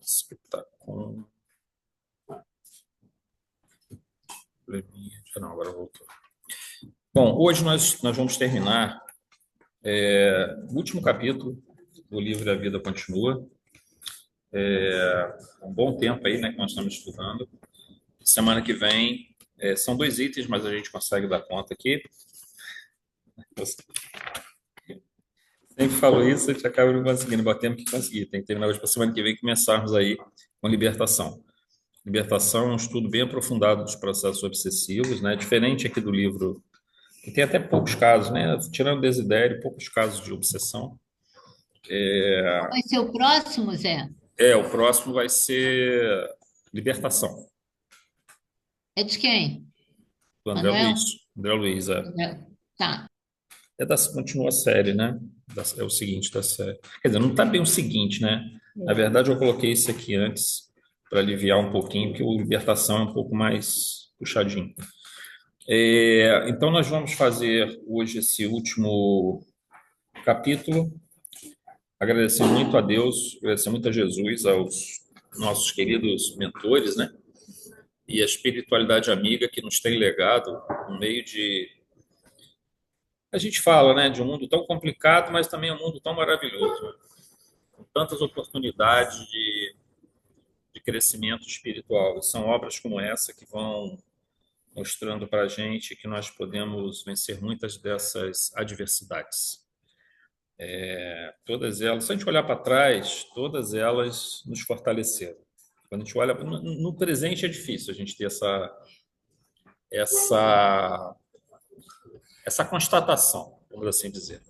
Esse que tá com probleminha. Não, agora voltou. Bom, hoje nós vamos terminar o último capítulo do livro A Vida Continua. Um bom tempo aí, né, que nós estamos estudando. Semana que vem são 2 itens, mas a gente consegue dar conta aqui. Eu sempre falo isso, a gente acaba não conseguindo, batemos que conseguir. Tem que terminar hoje para semana que vem começarmos aí com libertação. Libertação é um estudo bem aprofundado dos processos obsessivos, né? Diferente aqui do livro, que tem até poucos casos, né? Tirando o desidério, poucos casos de obsessão. Qual vai ser o próximo, Zé? O próximo vai ser Libertação, É de quem? do André Luiz. Manuel? André Luiz, é. Tá. Continua a série, né? É o seguinte da série. Quer dizer, não está bem o seguinte, né? Na verdade, eu coloquei isso aqui antes para aliviar um pouquinho, porque o Libertação é um pouco mais puxadinho. Então, nós vamos fazer hoje esse último capítulo. Agradecer muito a Deus, agradecer muito a Jesus, aos nossos queridos mentores, né? E a espiritualidade amiga que nos tem legado no meio de. A gente fala, né, de um mundo tão complicado, mas também um mundo tão maravilhoso, né? Com tantas oportunidades de crescimento espiritual. E são obras como essa que vão mostrando para a gente que nós podemos vencer muitas dessas adversidades. Todas elas, se a gente olhar para trás, todas elas nos fortaleceram. Quando a gente olha no presente é difícil a gente ter essa essa constatação, vamos assim dizer.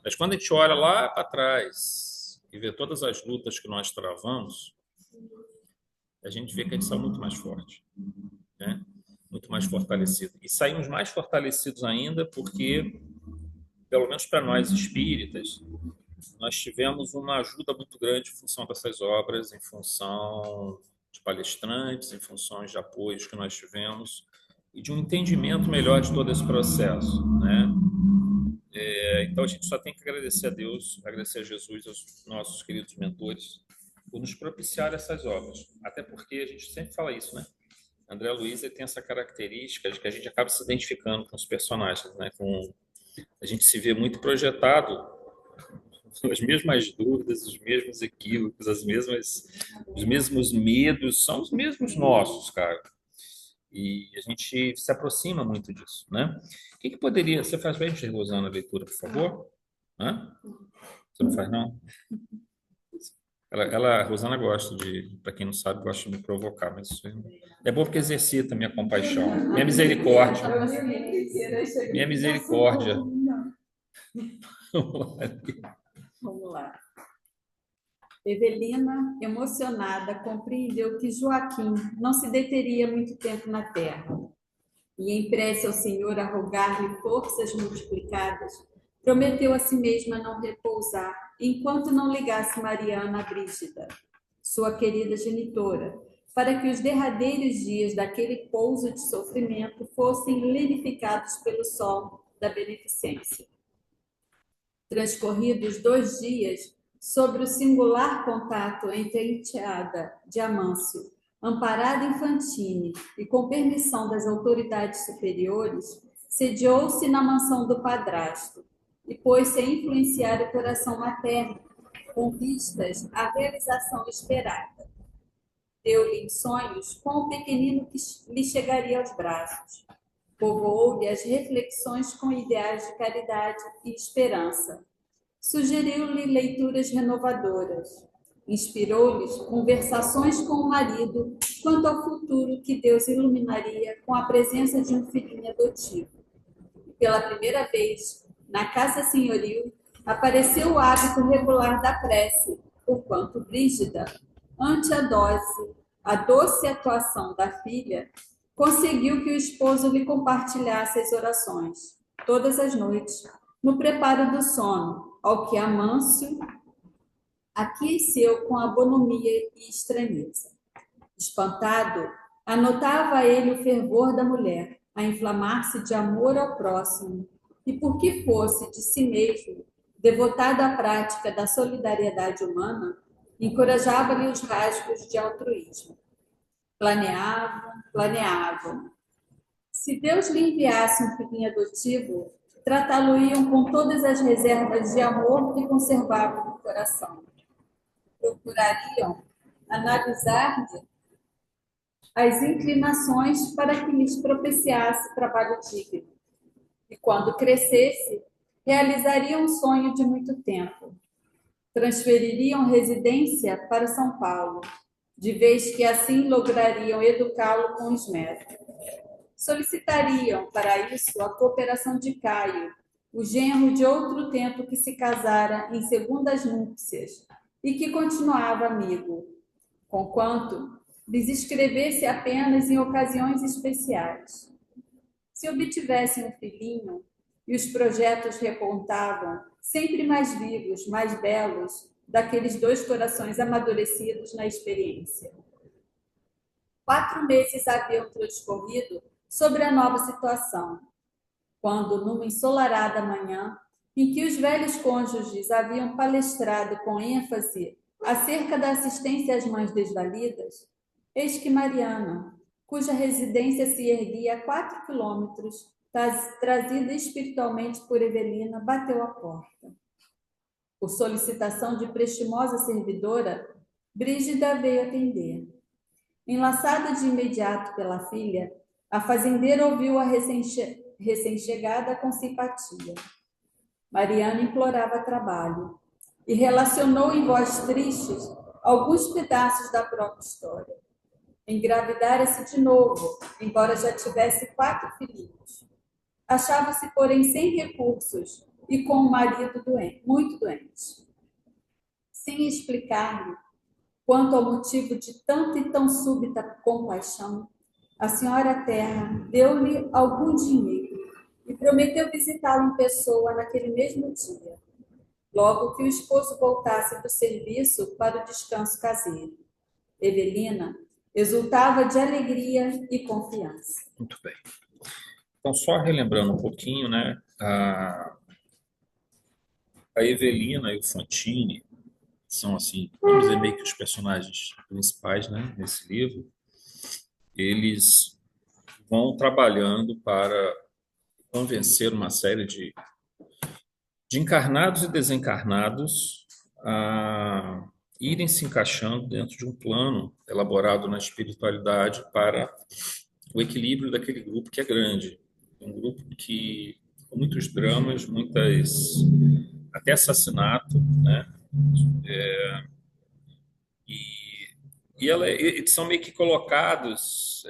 Mas quando a gente olha lá para trás e vê todas as lutas que nós travamos, a gente vê que a gente saiu muito mais forte, né? Muito mais fortalecido. E saímos mais fortalecidos ainda porque, pelo menos para nós espíritas, nós tivemos uma ajuda muito grande em função dessas obras, em função de palestrantes, em função de apoios que nós tivemos e de um entendimento melhor de todo esse processo, né? Então a gente só tem que agradecer a Deus, agradecer a Jesus, aos nossos queridos mentores, por nos propiciar essas obras. Até porque a gente sempre fala isso, né? André Luiz tem essa característica de que a gente acaba se identificando com os personagens, né? A gente se vê muito projetado, as mesmas dúvidas, os mesmos equívocos, os mesmos medos, são os mesmos nossos, cara. E a gente se aproxima muito disso, né? O que poderia... Você faz bem, Rosana, a leitura, por favor? Hã? Você não faz, não? A Rosana gosta de, para quem não sabe, gosta de me provocar, mas isso é bom porque exercita minha compaixão, minha misericórdia. Minha misericórdia. Vamos lá. Evelina, emocionada, compreendeu que Joaquim não se deteria muito tempo na terra. E em prece ao Senhor a rogar-lhe forças multiplicadas, prometeu a si mesma não repousar enquanto não ligasse Mariana a Brígida, sua querida genitora, para que os derradeiros dias daquele pouso de sofrimento fossem lenificados pelo sol da beneficência. Transcorridos 2 dias, sobre o singular contato entre a enteada de Amâncio, amparada em Fantine e com permissão das autoridades superiores, sediou-se na mansão do padrasto e pôs-se a influenciar o coração materno, com vistas à realização esperada. Deu-lhe em sonhos com o pequenino que lhe chegaria aos braços. Povoou-lhe as reflexões com ideais de caridade e esperança. Sugeriu-lhe leituras renovadoras. Inspirou-lhes conversações com o marido quanto ao futuro que Deus iluminaria com a presença de um filhinho adotivo. E pela primeira vez, na casa senhoril, apareceu o hábito regular da prece, porquanto Brígida, ante a doce atuação da filha, conseguiu que o esposo lhe compartilhasse as orações, todas as noites, no preparo do sono, ao que Amâncio aqueceu com a bonomia e estranheza. Espantado, anotava ele o fervor da mulher, a inflamar-se de amor ao próximo, e por que fosse de si mesmo, devotado à prática da solidariedade humana, encorajava-lhe os rasgos de altruísmo. Planeavam. Se Deus lhe enviasse um filhinho adotivo, tratá-lo-iam com todas as reservas de amor que conservavam no coração. Procurariam analisar-lhe as inclinações para que lhes propiciasse trabalho digno. E quando crescesse, realizariam um sonho de muito tempo. Transfeririam residência para São Paulo, de vez que assim lograriam educá-lo com esmero. Solicitariam, para isso, a cooperação de Caio, o genro de outro tempo que se casara em segundas núpcias e que continuava amigo, conquanto lhes escrevesse apenas em ocasiões especiais. Se obtivessem um filhinho, e os projetos repontavam, sempre mais vivos, mais belos, daqueles dois corações amadurecidos na experiência. 4 meses haviam transcorrido sobre a nova situação, quando, numa ensolarada manhã, em que os velhos cônjuges haviam palestrado com ênfase acerca da assistência às mães desvalidas, eis que Mariana, cuja residência se erguia a 4 quilômetros, trazida espiritualmente por Evelina, bateu à porta. Por solicitação de prestimosa servidora, Brígida veio atender. Enlaçada de imediato pela filha, a fazendeira ouviu a recém-chegada com simpatia. Mariana implorava trabalho e relacionou em voz tristes alguns pedaços da própria história. Engravidara-se de novo, embora já tivesse 4 filhinhos. Achava-se, porém, sem recursos e com um marido muito doente. Sem explicar-lhe quanto ao motivo de tanta e tão súbita compaixão, a senhora Terra deu-lhe algum dinheiro e prometeu visitá-lo em pessoa naquele mesmo dia, logo que o esposo voltasse do serviço para o descanso caseiro. Evelina exultava de alegria e confiança. Muito bem. Então, só relembrando um pouquinho, né? A Evelina e o Fantini são, assim, vamos dizer, meio que os personagens principais, né, nesse livro. Eles vão trabalhando para convencer uma série de encarnados e desencarnados a irem se encaixando dentro de um plano elaborado na espiritualidade para o equilíbrio daquele grupo que é grande. Um grupo que, com muitos dramas, até assassinato, né? Eles são meio que colocados,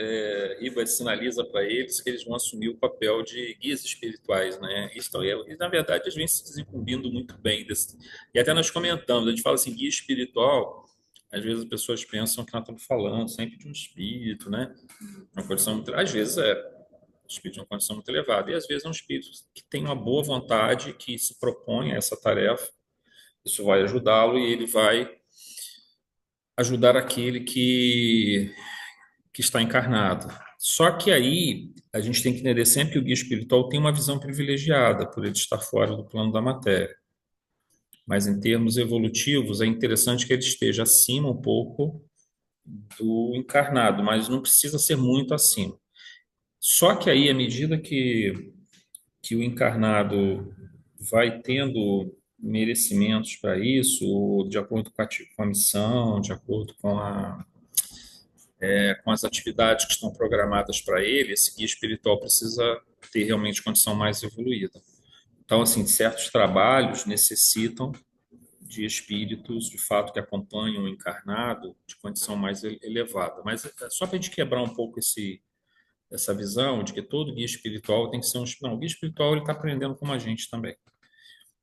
Ribas sinaliza para eles que eles vão assumir o papel de guias espirituais, né? E, na verdade, eles vêm se desencumbindo muito bem desse. E até nós comentamos, a gente fala assim, guia espiritual, às vezes as pessoas pensam que nós estamos falando sempre de um espírito, né? Uma condição muito, às vezes um espírito de uma condição muito elevada, e às vezes é um espírito que tem uma boa vontade, que se propõe a essa tarefa, isso vai ajudá-lo e ele vai ajudar aquele que está encarnado. Só que aí a gente tem que entender sempre que o guia espiritual tem uma visão privilegiada por ele estar fora do plano da matéria. Mas em termos evolutivos é interessante que ele esteja acima um pouco do encarnado, mas não precisa ser muito acima. Só que aí, à medida que o encarnado vai tendo merecimentos para isso, de acordo com a missão, de acordo com as atividades que estão programadas para ele, esse guia espiritual precisa ter realmente condição mais evoluída. Então, assim, certos trabalhos necessitam de espíritos, de fato, que acompanham o encarnado de condição mais elevada. Mas só para a gente quebrar um pouco essa visão de que todo guia espiritual tem que ser um... Não, o guia espiritual está aprendendo como a gente também.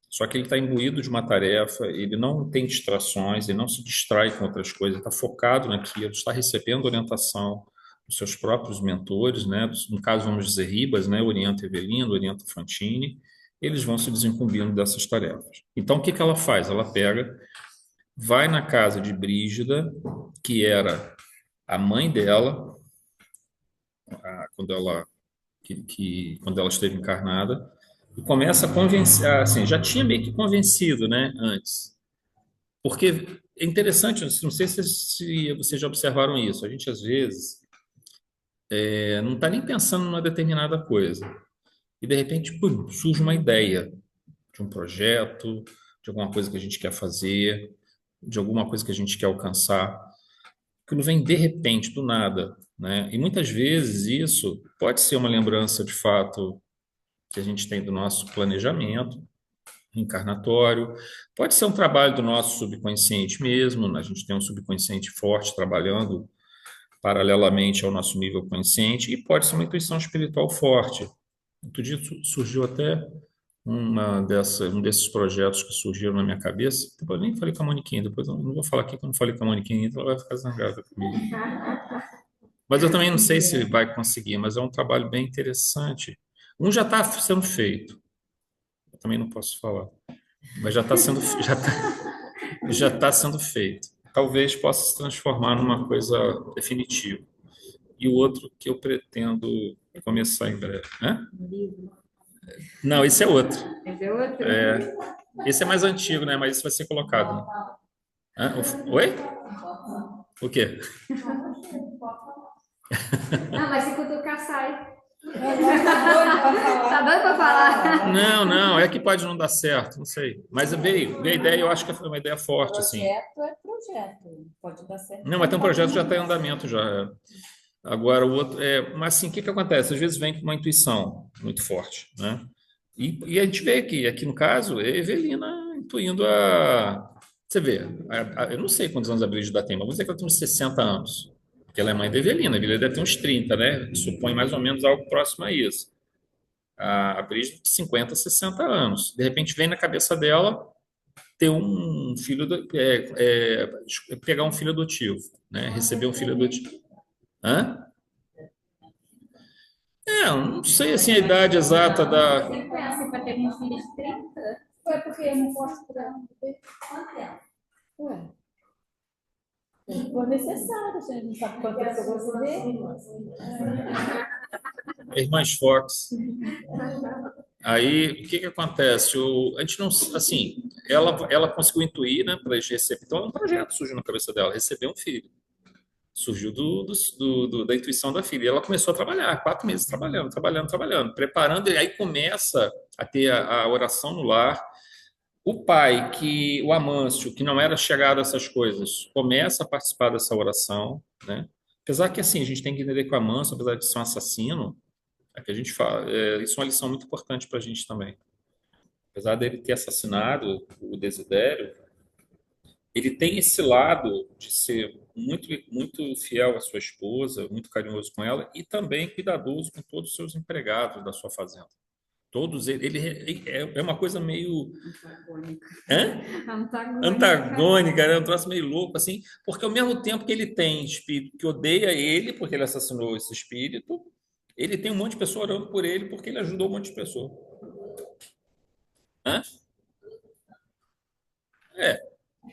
Só que ele está imbuído de uma tarefa, ele não tem distrações, ele não se distrai com outras coisas, ele está focado naquilo, está recebendo orientação dos seus próprios mentores, né? No caso, vamos dizer, Ribas, né? Orienta Evelino, orienta Fantini, eles vão se desincumbindo dessas tarefas. Então, o que ela faz? Ela vai na casa de Brígida, que era a mãe dela, quando ela esteve encarnada, e começa a convencer, assim, já tinha meio que convencido, né, antes. Porque é interessante, não sei se vocês já observaram isso. A gente, às vezes, não está nem pensando numa determinada coisa. E, de repente, pum, surge uma ideia de um projeto, de alguma coisa que a gente quer fazer, de alguma coisa que a gente quer alcançar. Aquilo vem de repente, do nada, né? E muitas vezes isso pode ser uma lembrança de fato que a gente tem do nosso planejamento encarnatório, pode ser um trabalho do nosso subconsciente mesmo, né? A gente tem um subconsciente forte trabalhando paralelamente ao nosso nível consciente, e pode ser uma intuição espiritual forte. Outro dia surgiu até um desses projetos que surgiram na minha cabeça. Depois eu nem falei com a Moniquinha, depois eu não vou falar aqui que eu não falei com a Moniquinha, então ela vai ficar zangada comigo. Mas eu também não sei se vai conseguir, mas é um trabalho bem interessante. Um já está sendo feito, eu também não posso falar, mas já tá sendo feito. Talvez possa se transformar numa coisa definitiva. E o outro que eu pretendo começar em breve, né? Não, esse é outro. Esse é outro? Esse é mais antigo, né? Mas isso vai ser colocado. Né? Oi? O quê? Não, mas se cutucar, sai. Tá doido pra falar? Não, é que pode não dar certo, não sei. Mas veio a ideia, eu acho que foi uma ideia forte, assim. Projeto é projeto, pode dar certo. Não, mas tem um projeto que já está em andamento já. Agora o outro mas assim, o que acontece? Às vezes vem com uma intuição muito forte, né? E a gente vê que aqui no caso é Evelina intuindo a. Você vê, eu não sei quantos anos a Brígida tem, mas vamos dizer que ela tem uns 60 anos. Porque ela é mãe da Evelina, a Evelina deve ter uns 30, né? Supõe mais ou menos algo próximo a isso. A Brígida tem 50, 60 anos. De repente vem na cabeça dela ter um filho, pegar um filho adotivo, né? Receber um filho adotivo. Hã? Eu não sei assim a idade exata da. Você pensa para ter um filho de 30? Foi porque eu não posso cuidar quanto tempo? Ué, se for necessário, você não sabe quanto tempo eu vou viver. Irmãs Fox. Aí, o que acontece? A gente não, assim, ela conseguiu intuir, né, para receber. Então, um projeto surgiu na cabeça dela, receber um filho. Surgiu da intuição da filha. E ela começou a trabalhar, 4 meses trabalhando, preparando, e aí começa a ter a oração no lar. O pai, o Amâncio, que não era chegado a essas coisas, começa a participar dessa oração, né? Apesar que, assim, a gente tem que entender que o Amâncio, apesar de ser um assassino, é que a gente fala, isso é uma lição muito importante para a gente também. Apesar dele ter assassinado o Desidério, ele tem esse lado de ser muito, muito fiel à sua esposa, muito carinhoso com ela e também cuidadoso com todos os seus empregados da sua fazenda. Todos ele é uma coisa meio antagônica, né? Um troço meio louco assim, porque ao mesmo tempo que ele tem espírito que odeia ele porque ele assassinou esse espírito, ele tem um monte de pessoa orando por ele porque ele ajudou um monte de pessoa. Hã?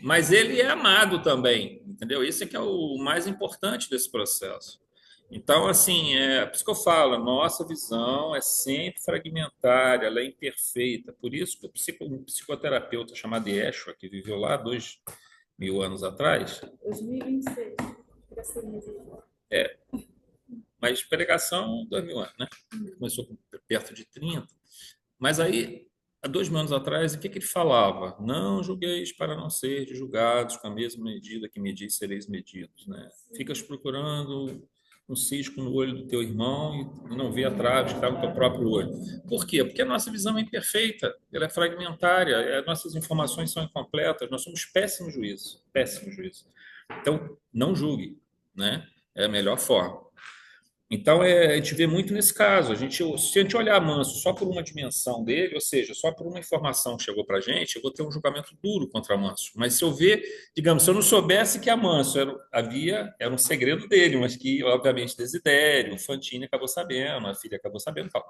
Mas ele é amado também, entendeu? Isso é que é o mais importante desse processo. Então, assim, por isso que eu falo, a nossa visão é sempre fragmentária, ela é imperfeita. Por isso que um psicoterapeuta chamado Yeshua, que viveu lá 2.000 anos atrás... 2026. Mas pregação, 2.000 anos, né? Começou perto de 30. Mas aí, há 2.000 anos atrás, o que ele falava? Não julgueis para não ser julgados com a mesma medida que medis, sereis medidos, né? Ficas procurando um cisco no olho do teu irmão e não vê a trave que está no teu próprio olho. Por quê? Porque a nossa visão é imperfeita, ela é fragmentária, nossas informações são incompletas, nós somos péssimos juízes, péssimos juízes. Então, não julgue, né? É a melhor forma. Então, a gente vê muito nesse caso. Se a gente olhar Manso só por uma dimensão dele, ou seja, só por uma informação que chegou para a gente, eu vou ter um julgamento duro contra Manso. Mas se eu ver, digamos, se eu não soubesse que a Manso era um segredo dele, mas que, obviamente, Desidério, Fantine acabou sabendo, a filha acabou sabendo e tal.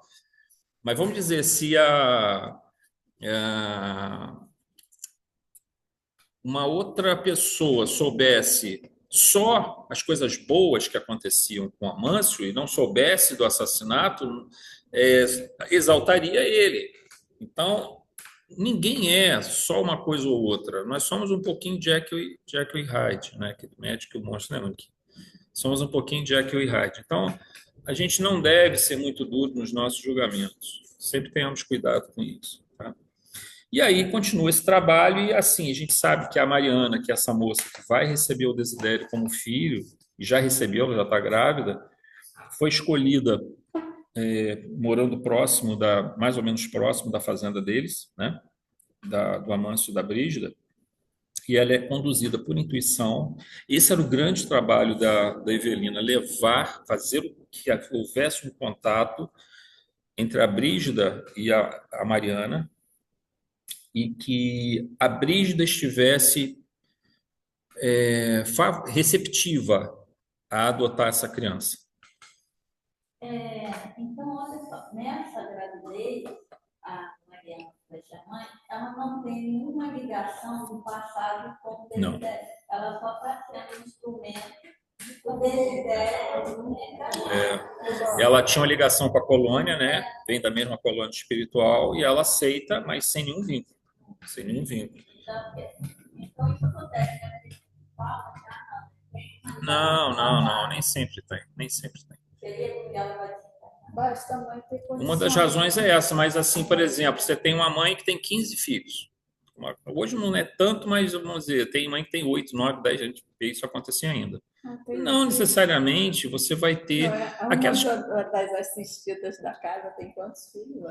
Mas vamos dizer, se uma outra pessoa soubesse só as coisas boas que aconteciam com Amâncio e não soubesse do assassinato, exaltaria ele. Então, ninguém é só uma coisa ou outra. Nós somos um pouquinho Jekyll e Hyde, né? Aquele médico e o monstro, né? Somos um pouquinho Jekyll e Hyde. Então, a gente não deve ser muito duro nos nossos julgamentos. Sempre tenhamos cuidado com isso, tá? E aí continua esse trabalho e assim, a gente sabe que a Mariana, que é essa moça que vai receber o Desidério como filho, e já recebeu, ela já está grávida, foi escolhida morando próximo mais ou menos próximo da fazenda deles, né? Do Amâncio e da Brígida, e ela é conduzida por intuição. Esse era o grande trabalho da Evelina, fazer que houvesse um contato entre a Brígida e a Mariana, e que a Brígida estivesse receptiva a adotar essa criança. Então, olha só, nessa gravidez, a Mariana vai chamar, ela não tem nenhuma ligação do passado com o Não. Desidério. Ela só está sendo instrumento do Desidério. Ela tinha uma ligação com a colônia, né? Vem da mesma colônia espiritual e ela aceita, mas sem nenhum vínculo. Sem nenhum vínculo. Então, isso acontece, né? Não, nem sempre tem, nem sempre tem. Seria porque ela vai Basta a mãe ter condições. Uma das razões é essa, mas assim, por exemplo, você tem uma mãe que tem 15 filhos. Hoje não é tanto, mas vamos dizer, tem mãe que tem 8, 9, 10, a gente vê isso acontecer ainda. Não necessariamente você vai ter aquelas. Uma das assistidas da casa tem quantos filhos?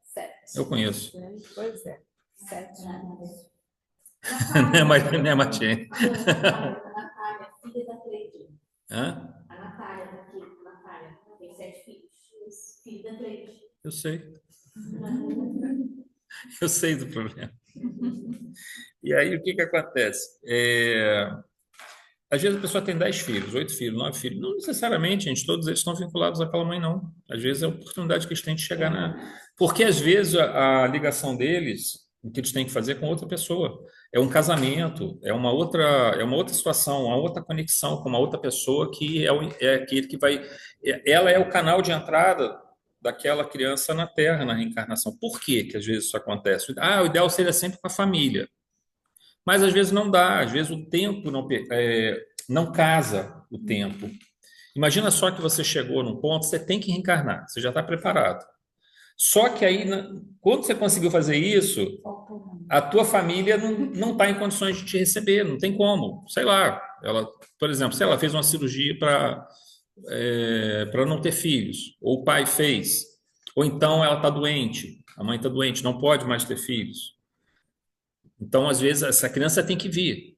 7. Eu conheço. Pois é, 7. Não é Matinha? A Natália, filha da Cleide. Hã? A Natália, daqui, a Natália, tem 7 filhos. Filha da Cleide. Eu sei. Eu sei do problema. E aí, o que acontece? Às vezes a pessoa tem 10 filhos, 8 filhos, 9 filhos. Não necessariamente, gente, todos eles estão vinculados àquela mãe, não. Às vezes é a oportunidade que eles têm de chegar na. Porque às vezes a ligação deles, o que eles têm que fazer é com outra pessoa. É um casamento, é uma outra situação, uma outra conexão com uma outra pessoa que é aquele que vai. Ela é o canal de entrada daquela criança na Terra, na reencarnação. Por que que às vezes isso acontece? O ideal seria sempre com a família. Mas às vezes não dá, às vezes o tempo não casa o tempo. Imagina só que você chegou num ponto, você tem que reencarnar, você já está preparado. Só que aí, quando você conseguiu fazer isso, a tua família não está em condições de te receber, não tem como. Sei lá, ela, por exemplo, se ela fez uma cirurgia para não ter filhos, ou o pai fez, ou então ela está doente, a mãe está doente, não pode mais ter filhos. Então, às vezes, essa criança tem que vir.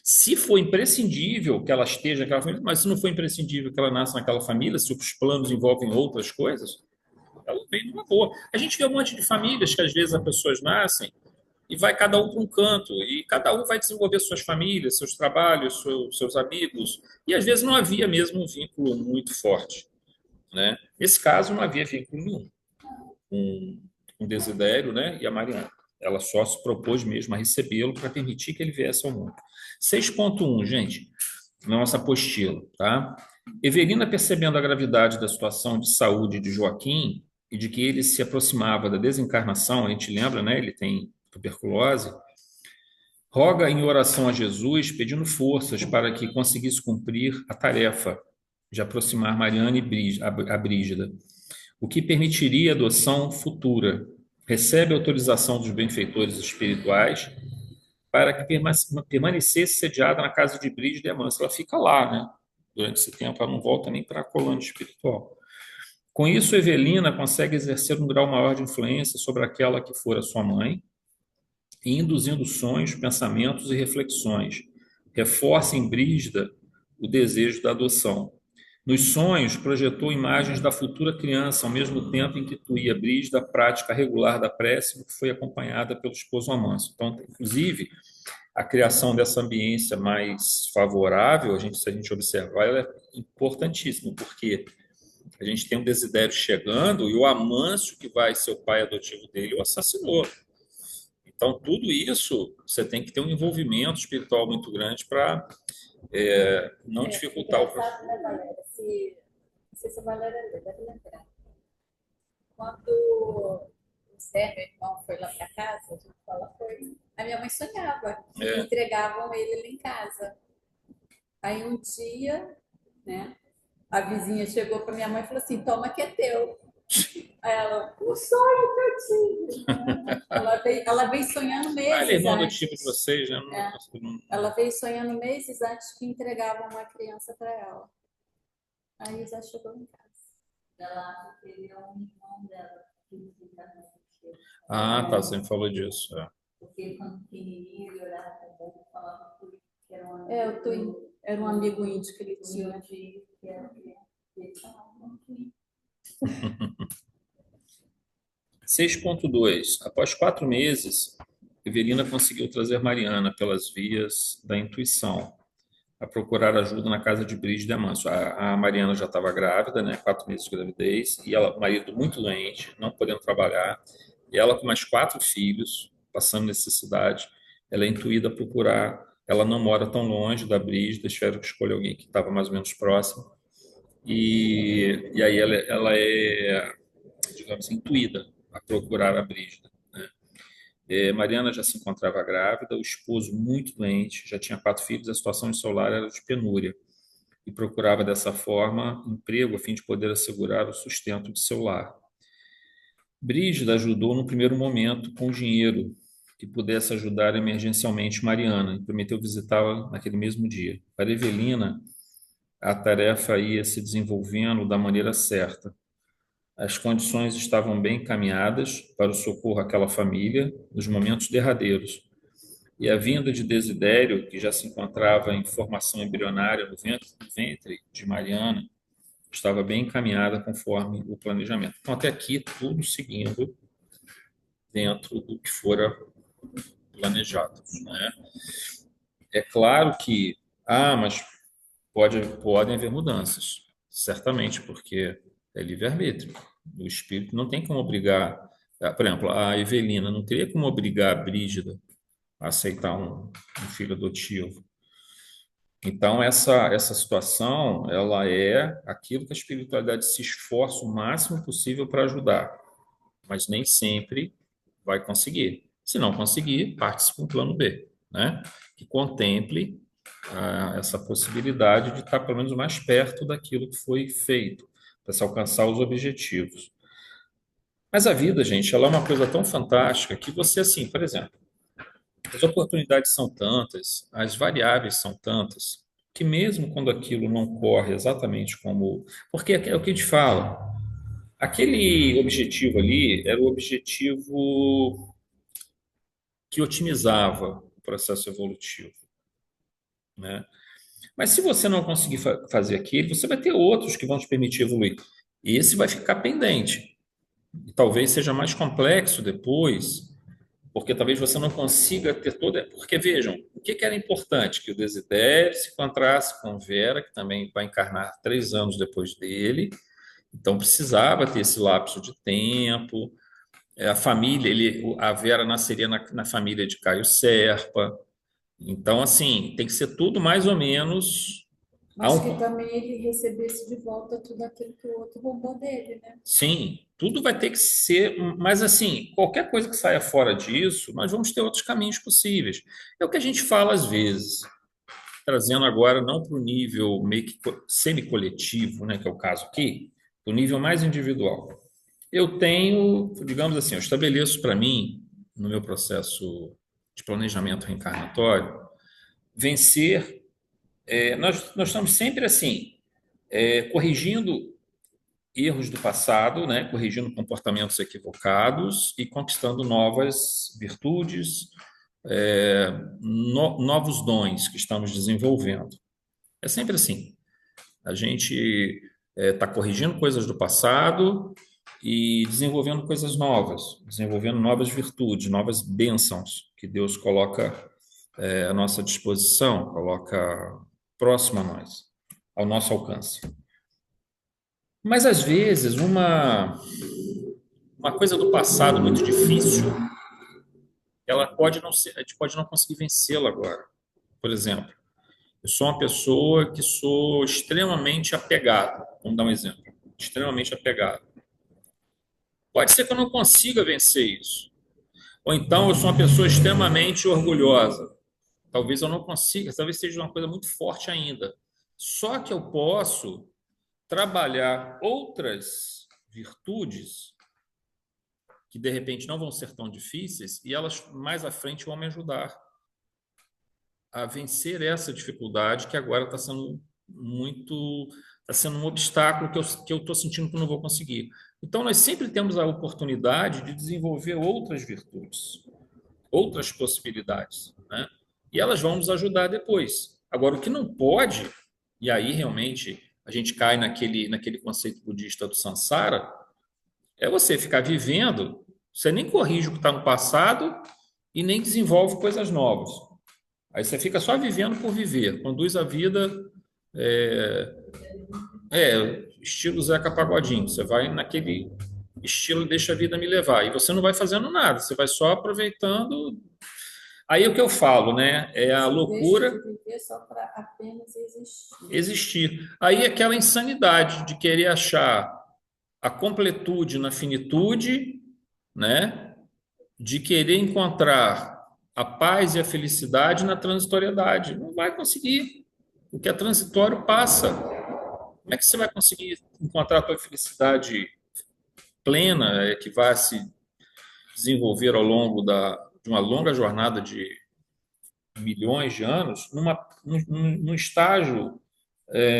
Se for imprescindível que ela esteja naquela família, mas se não for imprescindível que ela nasça naquela família, se os planos envolvem outras coisas, ela vem numa boa. A gente vê um monte de famílias que às vezes as pessoas nascem e vai cada um para um canto, e cada um vai desenvolver suas famílias, seus trabalhos, seus amigos, e às vezes não havia mesmo um vínculo muito forte, né? Nesse caso, não havia vínculo nenhum. Um Desidério, né, e a Mariana. Ela só se propôs mesmo a recebê-lo para permitir que ele viesse ao mundo. 6.1, gente, na nossa apostila, tá? Evelina, percebendo a gravidade da situação de saúde de Joaquim e de que ele se aproximava da desencarnação, a gente lembra, né? Ele tem tuberculose, roga em oração a Jesus, pedindo forças para que conseguisse cumprir a tarefa de aproximar Mariana e a Brígida, o que permitiria a adoção futura. Recebe autorização dos benfeitores espirituais para que permanecesse sediada na casa de Brígida e Amâncio. Ela fica lá, né? Durante esse tempo, ela não volta nem para a colônia espiritual. Com isso, Evelina consegue exercer um grau maior de influência sobre aquela que fora sua mãe, e induzindo sonhos, pensamentos e reflexões. Reforça em Brígida o desejo da adoção. Nos sonhos, projetou imagens da futura criança, ao mesmo tempo em que intuía Brígida a prática regular da prece, que foi acompanhada pelo esposo Amâncio. Então, inclusive, a criação dessa ambiência mais favorável, se a gente observar, ela é importantíssima, porque a gente tem um Desidério chegando e o Amâncio, que vai ser o pai adotivo dele, o assassinou. Então, tudo isso, você tem que ter um envolvimento espiritual muito grande para não dificultar o processo. Né, Valéria? Se a Valéria deve lembrar. Quando José, meu irmão, foi lá para casa, a gente fala, foi. A minha mãe sonhava que É. entregavam ele lá em casa. Aí um dia, né, a vizinha chegou para minha mãe e falou assim: toma que é teu. Aí ela, o sonho que eu tive. Né? Ela veio sonhando Ah, ele é meses irmão adotivo de antes. vocês, né? É. Ela veio sonhando meses antes que entregavam uma criança para ela. Aí já chegou em casa. Ela acha que ele é um irmão dela, fisicamente. Ah, tá, você me falou disso. É. Porque quando pequenininho ele olhava para o povo e falava que era um amigo. O Twin era um amigo índio que ele tinha. Que era criança. Ele chamava um Twin. 6.2. Após 4 meses, Evelina conseguiu trazer Mariana pelas vias da intuição a procurar ajuda na casa de Brígida e Amâncio. A Mariana já estava grávida, né? 4 meses de gravidez, e ela, o marido muito doente, não podendo trabalhar, e ela com mais 4 filhos, passando necessidade, ela é intuída a procurar. Ela não mora tão longe da Brígida, tiveram que escolher alguém que estava mais ou menos próximo, e aí ela é, digamos, intuída a procurar a Brígida. Mariana já se encontrava grávida, o esposo muito doente, já tinha 4 filhos, a situação de seu lar era de penúria e procurava dessa forma emprego a fim de poder assegurar o sustento de seu lar. Brígida ajudou no primeiro momento com dinheiro que pudesse ajudar emergencialmente Mariana e prometeu visitá-la naquele mesmo dia. Para Evelina, a tarefa ia se desenvolvendo da maneira certa. As condições estavam bem encaminhadas para o socorro àquela família nos momentos derradeiros. E a vinda de Desidério, que já se encontrava em formação embrionária no ventre de Mariana, estava bem encaminhada conforme o planejamento. Então, até aqui, tudo seguindo dentro do que fora planejado, né? É claro que, mas podem haver mudanças, certamente, porque é livre-arbítrio. O espírito não tem como obrigar, por exemplo, a Evelina não teria como obrigar a Brígida a aceitar um filho adotivo. Então, essa situação, ela é aquilo que a espiritualidade se esforça o máximo possível para ajudar, mas nem sempre vai conseguir. Se não conseguir, parte-se para um plano B, né? Que contemple essa possibilidade de estar pelo menos mais perto daquilo que foi feito, para se alcançar os objetivos. Mas a vida, gente, ela é uma coisa tão fantástica que você, assim, por exemplo, as oportunidades são tantas, as variáveis são tantas, que mesmo quando aquilo não corre exatamente como. Porque é o que a gente fala, aquele objetivo ali era o objetivo que otimizava o processo evolutivo, né? Mas se você não conseguir fazer aquilo, você vai ter outros que vão te permitir evoluir. E esse vai ficar pendente. E talvez seja mais complexo depois, porque talvez você não consiga ter toda. Porque vejam, o que era importante? Que o Desidério se encontrasse com Vera, que também vai encarnar 3 anos depois dele, então precisava ter esse lapso de tempo. A família, a Vera nasceria na família de Caio Serpa. Então, assim, tem que ser tudo mais ou menos. Mas que também ele recebesse de volta tudo aquilo que o outro roubou dele, né? Sim, tudo vai ter que ser, mas assim, qualquer coisa que saia fora disso, nós vamos ter outros caminhos possíveis. É o que a gente fala às vezes, trazendo agora não para o nível meio que semi-coletivo, né, que é o caso aqui, para o nível mais individual. Eu tenho, digamos assim, eu estabeleço para mim, no meu processo de planejamento reencarnatório, vencer. Nós estamos sempre assim, corrigindo erros do passado, né, corrigindo comportamentos equivocados e conquistando novas virtudes, novos dons que estamos desenvolvendo. É sempre assim. A gente está corrigindo coisas do passado e desenvolvendo coisas novas, desenvolvendo novas virtudes, novas bênçãos que Deus coloca à nossa disposição, coloca próximo a nós, ao nosso alcance. Mas às vezes uma coisa do passado muito difícil, ela pode não ser, a gente pode não conseguir vencê-la agora. Por exemplo, eu sou uma pessoa que sou extremamente apegado. Vamos dar um exemplo. Extremamente apegado. Pode ser que eu não consiga vencer isso. Ou então eu sou uma pessoa extremamente orgulhosa. Talvez eu não consiga, talvez seja uma coisa muito forte ainda. Só que eu posso trabalhar outras virtudes que de repente não vão ser tão difíceis e elas mais à frente vão me ajudar a vencer essa dificuldade que agora está sendo um obstáculo que eu estou sentindo que eu não vou conseguir. Então, nós sempre temos a oportunidade de desenvolver outras virtudes, outras possibilidades, né? E elas vão nos ajudar depois. Agora, o que não pode, e aí realmente a gente cai naquele conceito budista do samsara, é você ficar vivendo, você nem corrige o que está no passado e nem desenvolve coisas novas. Aí você fica só vivendo por viver, conduz a vida estilo Zeca Pagodinho. Você vai naquele estilo deixa a vida me levar. E você não vai fazendo nada, você vai só aproveitando. Aí o que eu falo, né? É a loucura. Deixa de viver só para apenas existir. Existir. Aí aquela insanidade de querer achar a completude na finitude, né? De querer encontrar a paz e a felicidade na transitoriedade. Não vai conseguir. O que é transitório passa. Como é que você vai conseguir encontrar a tua felicidade plena, que vai se desenvolver ao longo de uma longa jornada de milhões de anos, num estágio,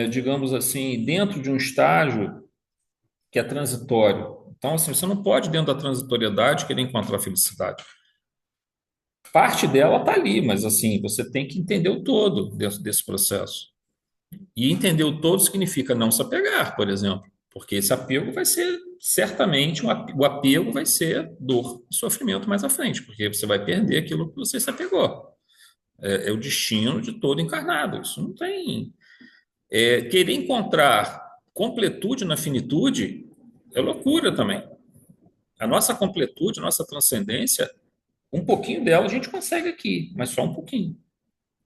digamos assim, dentro de um estágio que é transitório? Então, assim, você não pode, dentro da transitoriedade, querer encontrar a felicidade. Parte dela está ali, mas assim, você tem que entender o todo dentro desse processo. E entender o todo significa não se apegar, por exemplo, porque esse apego vai ser, certamente, o apego vai ser dor e sofrimento mais à frente, porque você vai perder aquilo que você se apegou. É o destino de todo encarnado. Isso não tem. Querer encontrar completude na finitude é loucura também. A nossa completude, a nossa transcendência, um pouquinho dela a gente consegue aqui, mas só um pouquinho.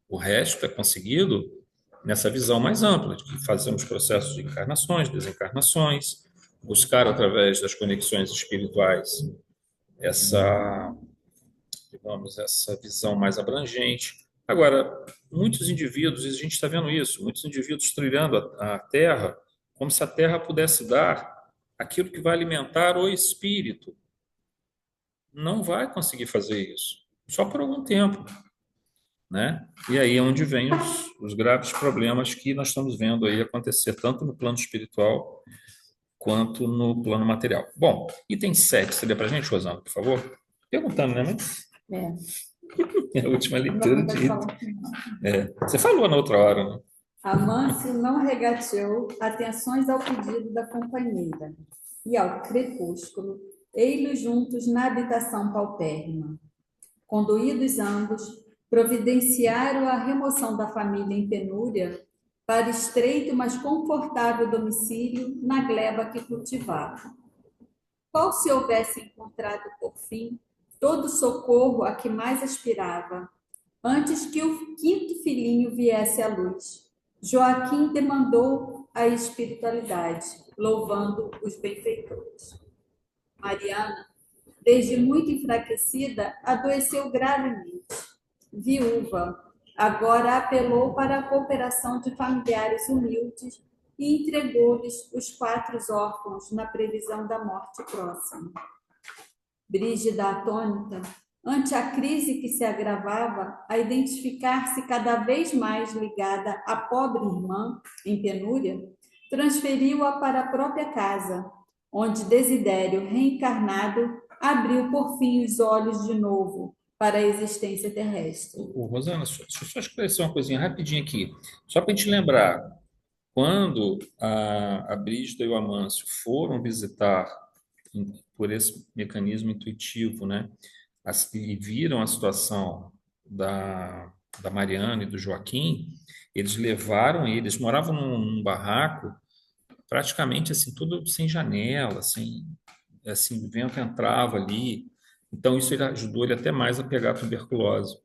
O resto é conseguido nessa visão mais ampla, de que fazemos processos de encarnações, desencarnações, buscar através das conexões espirituais essa, digamos, essa visão mais abrangente. Agora, muitos indivíduos, e a gente está vendo isso, muitos indivíduos trilhando a Terra como se a Terra pudesse dar aquilo que vai alimentar o espírito. Não vai conseguir fazer isso, só por algum tempo, né? E aí é onde vem os graves problemas que nós estamos vendo aí acontecer, tanto no plano espiritual quanto no plano material. Bom, item 7, você lê para a gente, Rosana, por favor? Perguntando, né, mãe? É a última leitura de item. Você falou na outra hora, né? Amâncio não regateou atenções ao pedido da companheira, e ao crepúsculo, ei-los juntos na habitação paupérrima. Conduídos ambos, providenciaram a remoção da família em penúria para estreito, mas confortável domicílio na gleba que cultivavam. Qual se houvesse encontrado, por fim, todo o socorro a que mais aspirava, antes que o quinto filhinho viesse à luz? Joaquim demandou a espiritualidade, louvando os benfeitores. Mariana, desde muito enfraquecida, adoeceu gravemente. Viúva, agora apelou para a cooperação de familiares humildes e entregou-lhes os 4 órfãos na previsão da morte próxima. Brígida, atônita, ante a crise que se agravava, a identificar-se cada vez mais ligada à pobre irmã, em penúria, transferiu-a para a própria casa, onde Desidério, reencarnado, abriu por fim os olhos de novo para a existência terrestre. Rosana, deixa eu só esclarecer uma coisinha rapidinho aqui, só para a gente lembrar, quando a Brígida e o Amâncio foram visitar, por esse mecanismo intuitivo, né, e viram a situação da Mariana e do Joaquim, eles levaram eles, moravam num barraco, praticamente assim, tudo sem janela, assim, o vento entrava ali, então isso ajudou ele até mais a pegar a tuberculose.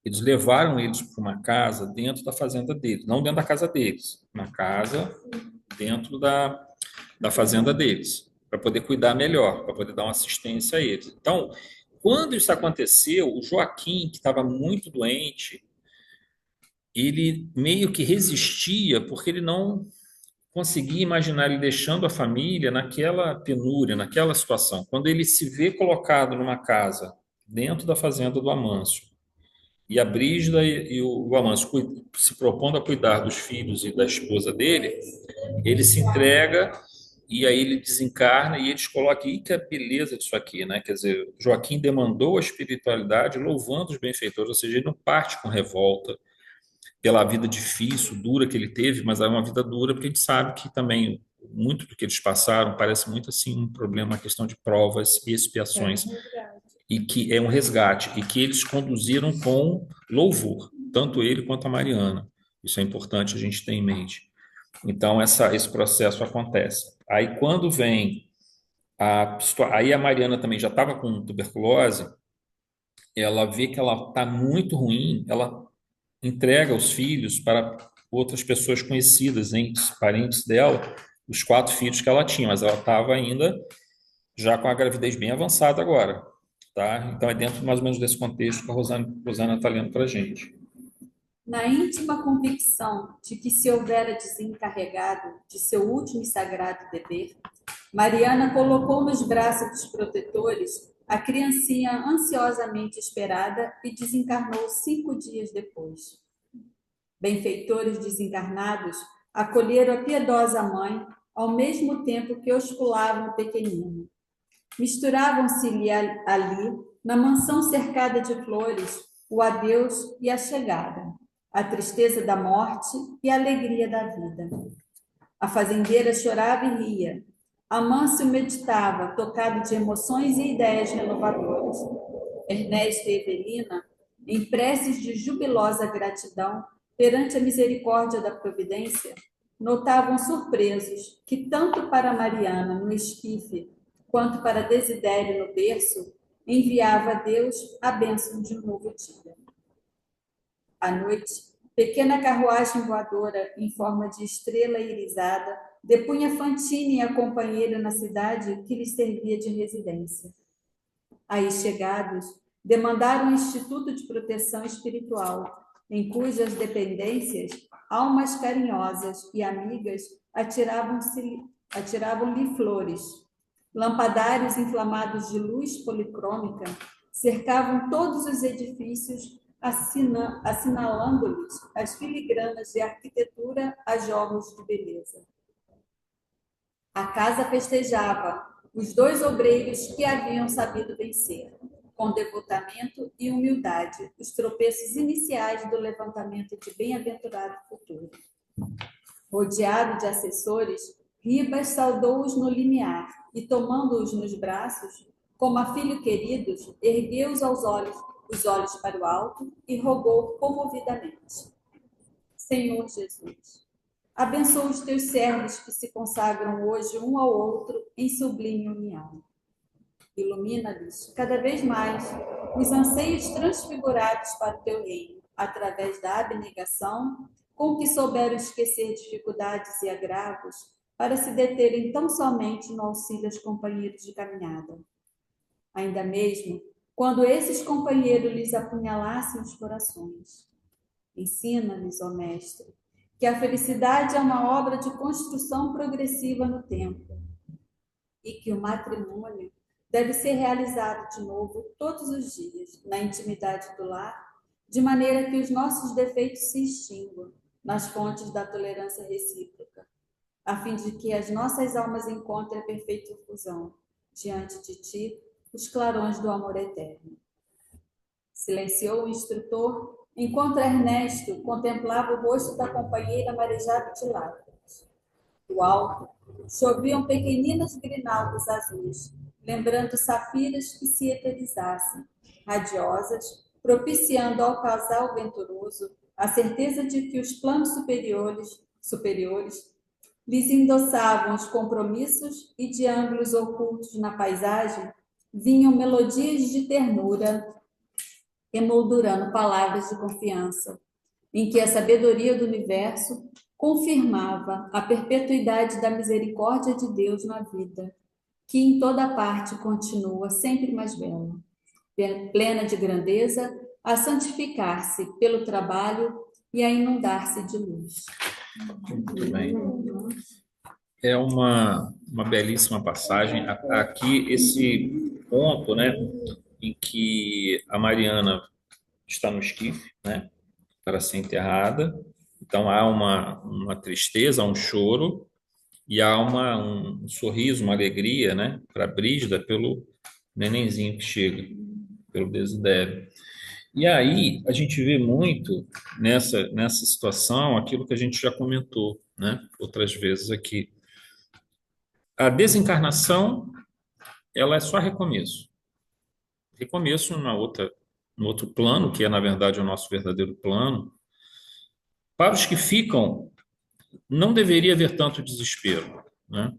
Eles levaram eles para uma casa dentro da fazenda deles, não dentro da casa deles, uma casa dentro da fazenda deles. para poder cuidar melhor, para poder dar uma assistência a eles. Então, quando isso aconteceu, o Joaquim, que estava muito doente, ele meio que resistia, porque ele não conseguia imaginar ele deixando a família naquela penúria, naquela situação. Quando ele se vê colocado numa casa, dentro da fazenda do Amâncio, e a Brígida e o Amâncio se propondo a cuidar dos filhos e da esposa dele, ele se entrega e aí ele desencarna e eles colocam, e que é a beleza disso aqui, né? Quer dizer, Joaquim demandou a espiritualidade louvando os benfeitores, ou seja, ele não parte com revolta pela vida difícil, dura que ele teve, mas é uma vida dura porque a gente sabe que também muito do que eles passaram parece muito assim um problema, uma questão de provas e expiações, e que é um resgate, e que eles conduziram com louvor, tanto ele quanto a Mariana. Isso é importante a gente ter em mente. Então, esse processo acontece. Aí, quando vem aí a Mariana também já estava com tuberculose, ela vê que ela está muito ruim, ela entrega os filhos para outras pessoas conhecidas, entes, parentes dela, os 4 filhos que ela tinha, mas ela estava ainda já com a gravidez bem avançada agora, tá? Então é dentro mais ou menos desse contexto que a Rosana está lendo para a gente. Na íntima convicção de que se houvera desencarregado de seu último e sagrado dever, Mariana colocou nos braços dos protetores a criancinha ansiosamente esperada e desencarnou 5 dias depois. Benfeitores desencarnados acolheram a piedosa mãe ao mesmo tempo que osculavam o pequenino. Misturavam-se-lhe ali, na mansão cercada de flores, o adeus e a chegada, a tristeza da morte e a alegria da vida. A fazendeira chorava e ria. Amâncio meditava, tocado de emoções e ideias renovadoras. Ernesto e Evelina, em preces de jubilosa gratidão perante a misericórdia da providência, notavam surpresos que tanto para Mariana no esquife quanto para Desidério no berço enviava a Deus a bênção de um novo dia. À noite, pequena carruagem voadora em forma de estrela irisada depunha Fantine e a companheira na cidade que lhes servia de residência. Aí chegados, demandaram um instituto de proteção espiritual, em cujas dependências almas carinhosas e amigas atiravam-lhe flores. Lampadários inflamados de luz policrômica cercavam todos os edifícios, assinalando-lhes as filigranas de arquitetura a jorros de beleza. A casa festejava os 2 obreiros que haviam sabido vencer, com devotamento e humildade, os tropeços iniciais do levantamento de bem-aventurado futuro. Rodeado de assessores, Ribas saudou-os no limiar e, tomando-os nos braços, como a filho queridos, ergueu os olhos para o alto e rogou comovidamente: Senhor Jesus, abençoa os teus servos que se consagram hoje um ao outro em sublime união. Ilumina-lhes cada vez mais os anseios transfigurados para o teu reino, através da abnegação com que souberam esquecer dificuldades e agravos para se deterem tão somente no auxílio aos companheiros de caminhada. Ainda mesmo quando esses companheiros lhes apunhalassem os corações. Ensina-lhes, ó Mestre, que a felicidade é uma obra de construção progressiva no tempo e que o matrimônio deve ser realizado de novo todos os dias, na intimidade do lar, de maneira que os nossos defeitos se extinguam nas fontes da tolerância recíproca, a fim de que as nossas almas encontrem a perfeita fusão, diante de ti, os clarões do amor eterno. Silenciou o instrutor, enquanto Ernesto contemplava o rosto da companheira marejado de lágrimas. Do alto, choviam pequeninas grinaldas azuis, lembrando safiras que se eterizassem, radiosas, propiciando ao casal venturoso a certeza de que os planos superiores lhes endossavam os compromissos e de ângulos ocultos na paisagem vinham melodias de ternura, emoldurando palavras de confiança, em que a sabedoria do universo confirmava a perpetuidade da misericórdia de Deus na vida que em toda parte continua sempre mais bela, plena de grandeza, a santificar-se pelo trabalho e a inundar-se de luz. Muito bem. É uma belíssima passagem. Aqui, esse ponto, né, em que a Mariana está no esquife, né, para ser enterrada. Então, há uma tristeza, um choro, e há um sorriso, uma alegria, né, para Brígida pelo nenenzinho que chega, pelo Desidério. E aí, a gente vê muito nessa situação aquilo que a gente já comentou, né, outras vezes aqui. A desencarnação, ela é só recomeço. Recomeço no outro plano, que é, na verdade, o nosso verdadeiro plano. Para os que ficam, não deveria haver tanto desespero, né?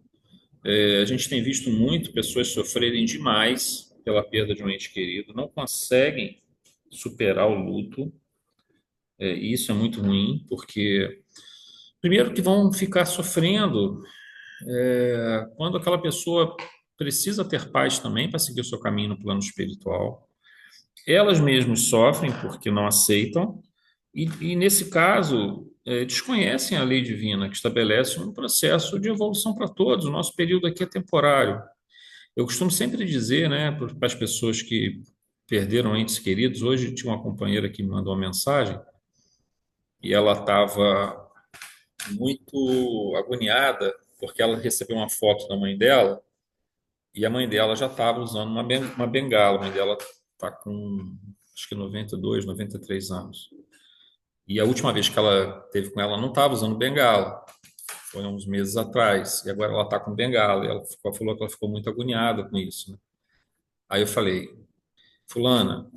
A gente tem visto muito pessoas sofrerem demais pela perda de um ente querido, não conseguem superar o luto. E isso é muito ruim, porque, primeiro, que vão ficar sofrendo quando aquela pessoa precisa ter paz também para seguir o seu caminho no plano espiritual. Elas mesmas sofrem porque não aceitam, e nesse caso, desconhecem a lei divina que estabelece um processo de evolução para todos. O nosso período aqui é temporário. Eu costumo sempre dizer, né, para as pessoas que perderam entes queridos, hoje tinha uma companheira que me mandou uma mensagem e ela estava muito agoniada porque ela recebeu uma foto da mãe dela e a mãe dela já estava usando uma bengala. A mãe dela está com, acho que 92, 93 anos. E a última vez que ela teve com ela, não estava usando bengala. Foi uns meses atrás. E agora ela está com bengala. E ela falou que ela ficou muito agoniada com isso, né? Aí eu falei, fulana,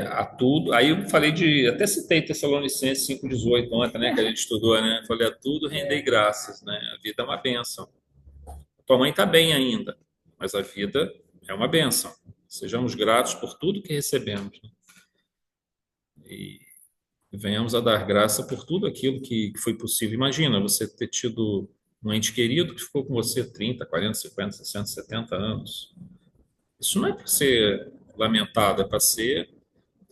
a tudo. Aí eu falei até citei Tessalonicenses 5,18 ontem, né? Que a gente estudou, né? Falei, a tudo rendei graças, né? A vida é uma bênção. Tua mãe está bem ainda, mas a vida é uma bênção. Sejamos gratos por tudo que recebemos, né? E venhamos a dar graça por tudo aquilo que foi possível. Imagina você ter tido um ente querido que ficou com você 30, 40, 50, 60, 70 anos. Isso não é para ser lamentado, é para ser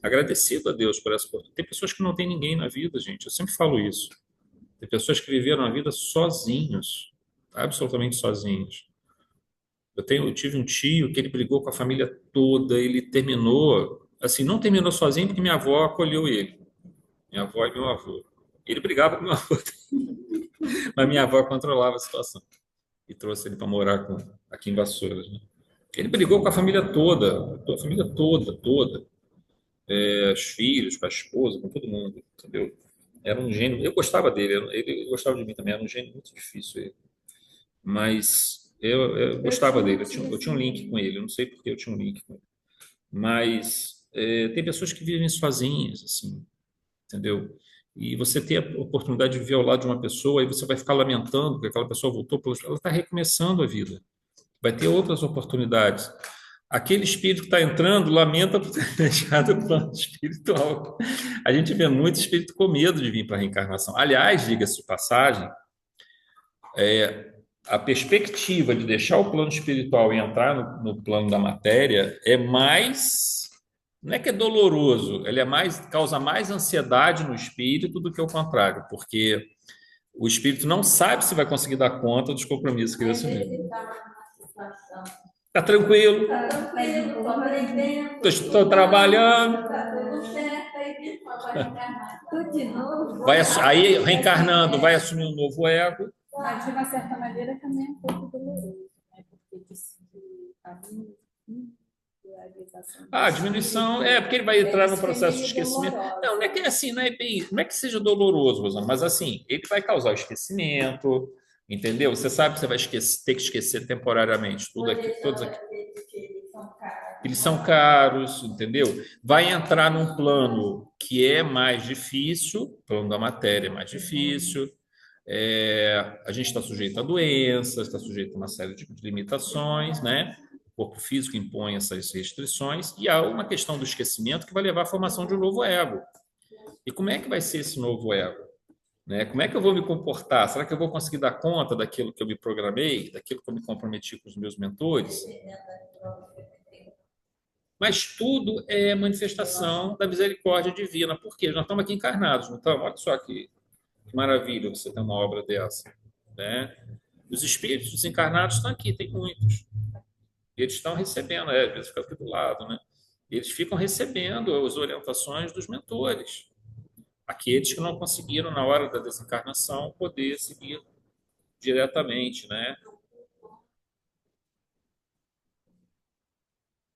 agradecido a Deus por essa oportunidade. Tem pessoas que não têm ninguém na vida, gente. Eu sempre falo isso. Tem pessoas que viveram a vida sozinhos, absolutamente sozinhos. Eu tive um tio que ele brigou com a família toda, ele terminou, assim, não terminou sozinho porque minha avó acolheu ele. Minha avó e meu avô. Ele brigava com meu avô, mas minha avó controlava a situação e trouxe ele para morar aqui em Vassouras, né? Ele brigou com a família toda, toda. Os filhos, com a esposa, com todo mundo, entendeu? Era um gênio. Eu gostava dele, ele gostava de mim também. Era um gênio muito difícil ele. Mas eu gostava dele. Eu tinha um link com ele. Eu não sei porque eu tinha um link com ele. Mas tem pessoas que vivem sozinhas, assim, entendeu? E você ter a oportunidade de viver ao lado de uma pessoa, aí você vai ficar lamentando que aquela pessoa voltou, ela está recomeçando a vida. Vai ter outras oportunidades. Aquele espírito que está entrando lamenta por ter deixado o plano espiritual. A gente vê muito espírito com medo de vir para a reencarnação. Aliás, diga-se de passagem, a perspectiva de deixar o plano espiritual e entrar no plano da matéria é mais. Não é que é doloroso, ele causa mais ansiedade no espírito do que o contrário, porque o espírito não sabe se vai conseguir dar conta dos compromissos que ele assumiu. Está tranquilo. Está tranquilo, estou aprendendo. Estou trabalhando. Está tudo certo, aí vai reencarnar. Tudo de novo. Aí, reencarnando, vai assumir um novo ego. Mas, de uma certa maneira, também é um pouco doloroso, né? Porque diz que a realização. A diminuição, porque ele vai entrar no processo de esquecimento. Não é que assim, não é que seja doloroso, Rosana, mas assim, ele vai causar o esquecimento, entendeu? Você sabe que você vai ter que esquecer temporariamente tudo aqui, todos aqui. Eles são caros, entendeu? Vai entrar num plano que é mais difícil, o plano da matéria é mais difícil. A gente está sujeito a doenças, está sujeito a uma série de limitações, né? O corpo físico impõe essas restrições e há uma questão do esquecimento que vai levar à formação de um novo ego. E como é que vai ser esse novo ego? né? Como é que eu vou me comportar? Será que eu vou conseguir dar conta daquilo que eu me programei, daquilo que eu me comprometi com os meus mentores? Mas tudo é manifestação da misericórdia divina. Por quê? Nós estamos aqui encarnados, não estamos? Olha só que maravilha você ter uma obra dessa, né? Os espíritos desencarnados estão aqui, tem muitos. E eles estão recebendo, às vezes fica aqui do lado, né? Eles ficam recebendo as orientações dos mentores. Aqueles que não conseguiram, na hora da desencarnação, poder seguir diretamente, né?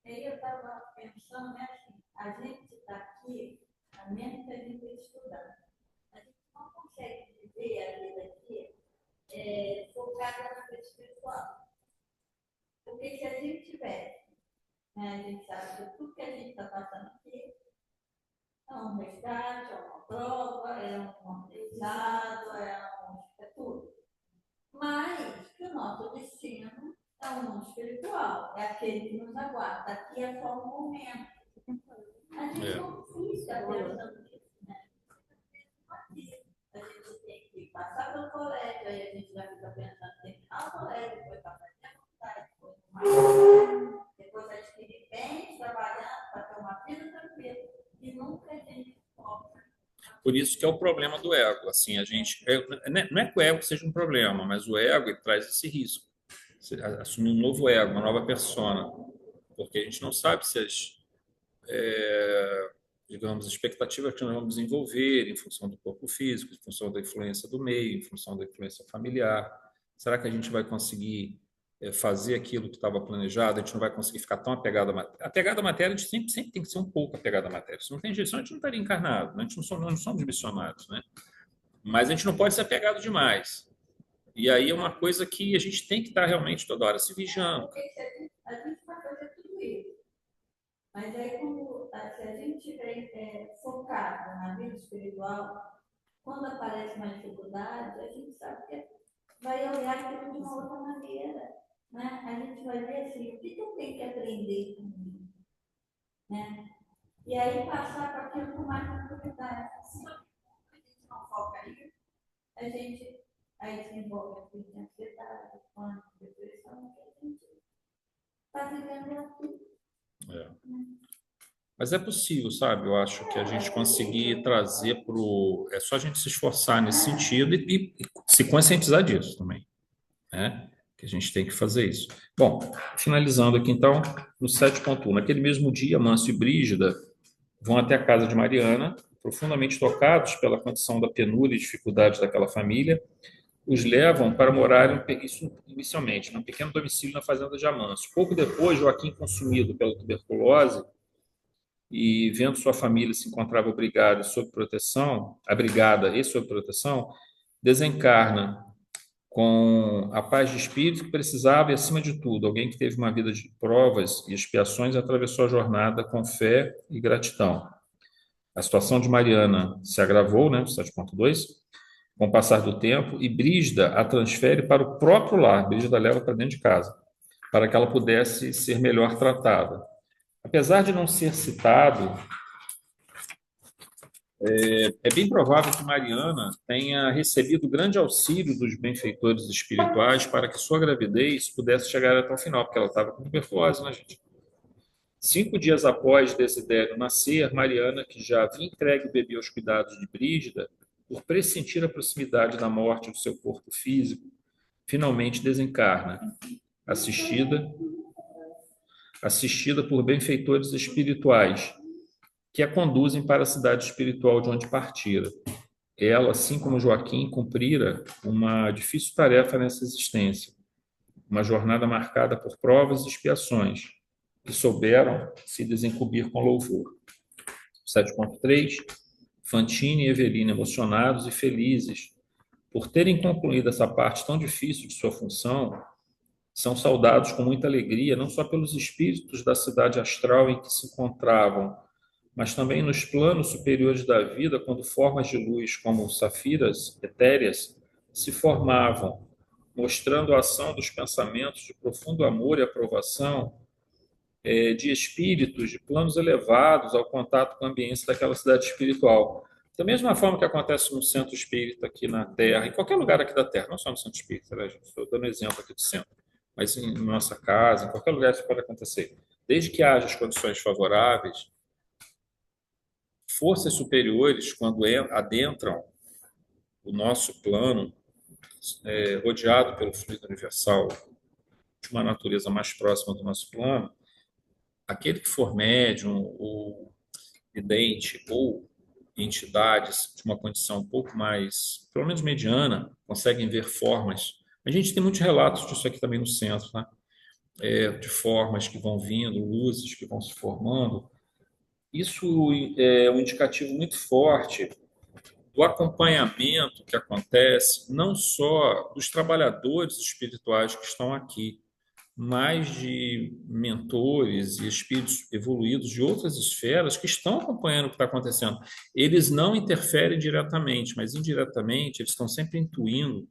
Aí eu estava pensando, né, assim, a gente está aqui, a mesmo que a gente está estudando, a gente não consegue viver a vida aqui focada na vida espiritual. Porque se a gente tivesse, né, a gente sabe que tudo que a gente está passando aqui é um resgate, é uma prova, é um aprendizado, é tudo. Mas que o nosso destino é o mundo espiritual, é aquele que nos aguarda. Aqui é só um momento. A gente não fica pensando nisso, né? Aqui a gente tem que passar pelo colégio, aí a gente já fica pensando em terminar o colégio, depois passar a faculdade, depois adquirir bens, trabalhando para ter uma vida tranquila. E nunca a gente foca. Por isso que é o problema do ego. Assim, não é que o ego seja um problema, mas o ego ele traz esse risco. Você assumir um novo ego, uma nova persona, porque a gente não sabe se digamos, expectativas que nós vamos desenvolver em função do corpo físico, em função da influência do meio, em função da influência familiar. Será que a gente vai conseguir fazer aquilo que estava planejado? A gente não vai conseguir ficar tão apegado à matéria. Apegado à matéria, a gente sempre tem que ser um pouco apegado à matéria. Se não tem jeito, a gente não estaria encarnado, né? A gente não somos missionários, né? Mas a gente não pode ser apegado demais. E aí é uma coisa que a gente tem que estar realmente toda hora se vigiando. Porque a gente vai fazer tudo isso. Mas aí, se a gente estiver focado na vida espiritual, quando aparece uma dificuldade, a gente sabe que vai olhar aquilo de uma outra maneira. Né? A gente vai ver assim, o que eu tenho que aprender com isso? Né? E aí passar com aquilo com mais tranquilidade. Se a gente não foca nisso, a gente aí desenvolve a crise de ansiedade, pânico, depressão, que a gente está vivendo aqui. Mas é possível, sabe? Eu acho que a gente conseguir trazer para o. É só a gente se esforçar nesse sentido e se conscientizar disso também, né? Que a gente tem que fazer isso. Bom, finalizando aqui então, no 7.1. Naquele mesmo dia, Mâncio e Brígida vão até a casa de Mariana, profundamente tocados pela condição da penúria e dificuldade daquela família, os levam para morarem, isso inicialmente, num pequeno domicílio na fazenda de Amâncio. Pouco depois, Joaquim, consumido pela tuberculose, e vendo sua família se encontrava abrigada e sob proteção, desencarna com a paz de espírito que precisava e, acima de tudo, alguém que teve uma vida de provas e expiações e atravessou a jornada com fé e gratidão. A situação de Mariana se agravou, né, 7.2, com o passar do tempo, e Brígida a transfere para o próprio lar. Brígida leva para dentro de casa, para que ela pudesse ser melhor tratada. Apesar de não ser citado, é bem provável que Mariana tenha recebido grande auxílio dos benfeitores espirituais para que sua gravidez pudesse chegar até o final, porque ela estava com tuberculose, né, gente? 5 dias após Desidério nascer, Mariana, que já havia entregue o bebê aos cuidados de Brígida, por pressentir a proximidade da morte do seu corpo físico, finalmente desencarna, assistida por benfeitores espirituais, que a conduzem para a cidade espiritual de onde partira. Ela, assim como Joaquim, cumprira uma difícil tarefa nessa existência, uma jornada marcada por provas e expiações, que souberam se desencubir com louvor. 7.3. Fantine e Evelina, emocionados e felizes por terem concluído essa parte tão difícil de sua função, são saudados com muita alegria, não só pelos espíritos da cidade astral em que se encontravam, mas também nos planos superiores da vida, quando formas de luz como safiras etéreas se formavam, mostrando a ação dos pensamentos de profundo amor e aprovação de espíritos de planos elevados ao contato com a ambiência daquela cidade espiritual. Da mesma forma que acontece no centro espírita aqui na Terra, em qualquer lugar aqui da Terra, não só no centro espírita, né, gente? Estou dando exemplo aqui do centro, mas em nossa casa, em qualquer lugar isso pode acontecer. Desde que haja as condições favoráveis, forças superiores, quando adentram o nosso plano, rodeado pelo fluido universal, de uma natureza mais próxima do nosso plano, aquele que for médium ou vidente ou entidades de uma condição um pouco mais, pelo menos mediana, conseguem ver formas. A gente tem muitos relatos disso aqui também no centro, né? De formas que vão vindo, luzes que vão se formando. Isso é um indicativo muito forte do acompanhamento que acontece, não só dos trabalhadores espirituais que estão aqui, mas de mentores e espíritos evoluídos de outras esferas que estão acompanhando o que está acontecendo. Eles não interferem diretamente, mas indiretamente eles estão sempre intuindo